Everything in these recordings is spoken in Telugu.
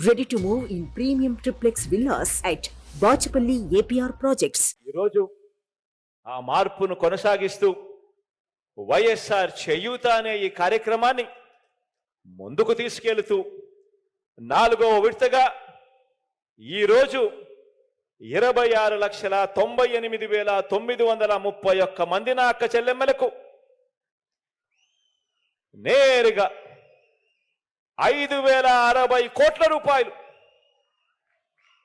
Ready to move in premium triplex villas at Bachapalli APR projects. ఈరోజు ఆ మార్పును కొనసాగిస్తూ వైఎస్ఆర్ చేయూత అనే ఈ కార్యక్రమాన్ని ముందుకు తీసుకెళ్తూ 4వ విడతగా ఈరోజు 26,98,931 మంది నా అక్క చెల్లెమ్మలకు నేరుగా 5,060 కోట్ల రూపాయలు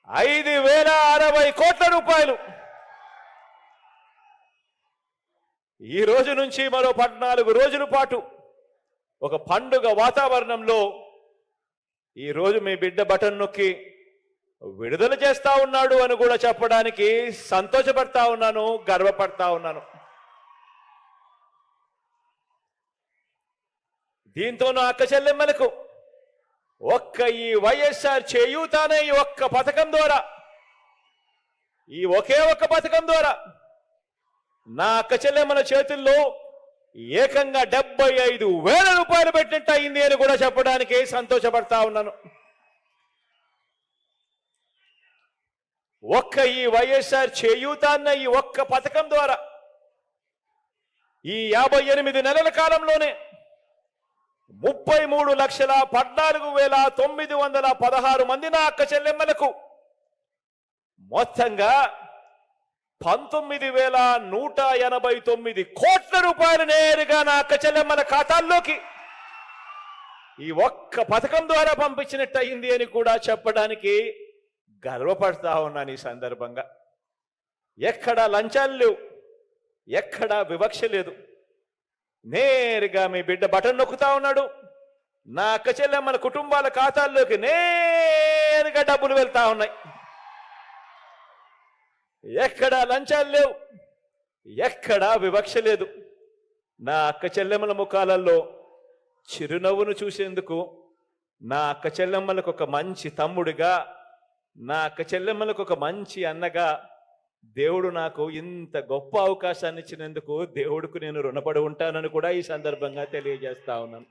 5,060 కోట్ల రూపాయలు ఈ రోజు నుంచి మరో 14 రోజుల పాటు ఒక పండుగ వాతావరణంలో ఈ రోజు మీ బిడ్డ బటన్ నొక్కి విడుదల చేస్తా ఉన్నాడు అని కూడా చెప్పడానికి సంతోషపడతా ఉన్నాను, గర్వపడతా ఉన్నాను. దీంతో నా అక్క చెల్లెమ్మలకు ఈ వైఎస్ఆర్ చేయూత అనే ఈ ఒక్క పథకం ద్వారా, ఈ ఒకే ఒక్క పథకం ద్వారా నా అక్క చెల్లెమ్మల చేతుల్లో ఏకంగా 75,000 రూపాయలు పెట్టినట్టు అయింది అని కూడా చెప్పడానికి సంతోషపడతా ఉన్నాను. ఈ వైఎస్ఆర్ చేయూత అన్న ఈ ఒక్క పథకం ద్వారా ఈ 58 నెలల కాలంలోనే 33,14,916 మంది నా అక్క చెల్లెమ్మలకు మొత్తంగా 19,189 కోట్ల రూపాయలు నేరుగా నా అక్క చెల్లెమ్మల ఖాతాల్లోకి ఈ ఒక్క పథకం ద్వారా పంపించినట్టు అయింది అని కూడా చెప్పడానికి గర్వపడతా ఉన్నాను. ఈ సందర్భంగా ఎక్కడా లంచాలు లేవు, ఎక్కడా వివక్ష లేదు. నేరుగా మీ బిడ్డ బటన్ నొక్కుతా ఉన్నాడు, నా అక్క చెల్లెమ్మల కుటుంబాల ఖాతాల్లోకి నేరుగా డబ్బులు వెళ్తా ఉన్నాయి. ఎక్కడా లంచాలు లేవు, ఎక్కడా వివక్ష లేదు. నా అక్క చెల్లెమ్మల ముఖాలలో చిరునవ్వును చూసేందుకు, నా అక్క చెల్లెమ్మలకు ఒక మంచి తమ్ముడిగా, నా అక్క చెల్లెమ్మలకు ఒక మంచి అన్నగా దేవుడు నాకు ఇంత గొప్ప అవకాశాన్ని ఇచ్చినందుకు దేవుడికి నేను రుణపడి ఉంటానని కూడా ఈ సందర్భంగా తెలియజేస్తా ఉన్నాను.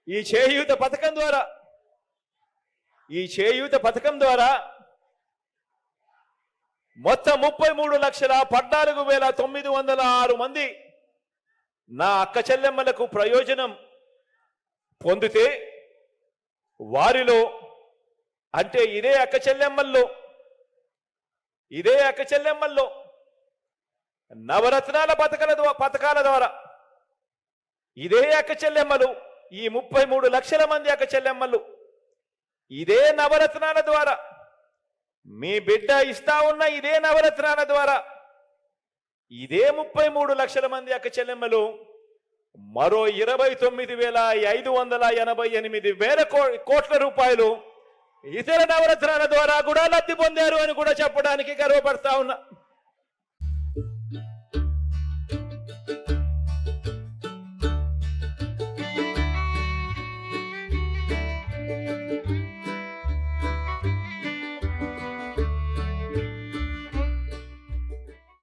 ఈ చేయూత పథకం ద్వారా మొత్తం 33,14,906 మంది నా అక్క చెల్లెమ్మలకు ప్రయోజనం పొందితే, వారిలో అంటే ఇదే అక్క చెల్లెమ్మల్లో నవరత్నాల పథకాల ద్వారా ఇదే అక్క చెల్లెమ్మలు, ఈ 33 లక్షల మంది అక్క చెల్లెమ్మలు ఇదే నవరత్నాల ద్వారా, మీ బిడ్డ ఇస్తా ఉన్న ఇదే నవరత్నాల ద్వారా ఇదే 33 లక్షల మంది అక్క చెల్లెమ్మలు మరో 29,588 కోట్ల రూపాయలు ఇతర నవరత్నాల ద్వారా కూడా లబ్ధి పొందారు అని కూడా చెప్పడానికి గర్వపడతా ఉన్నా.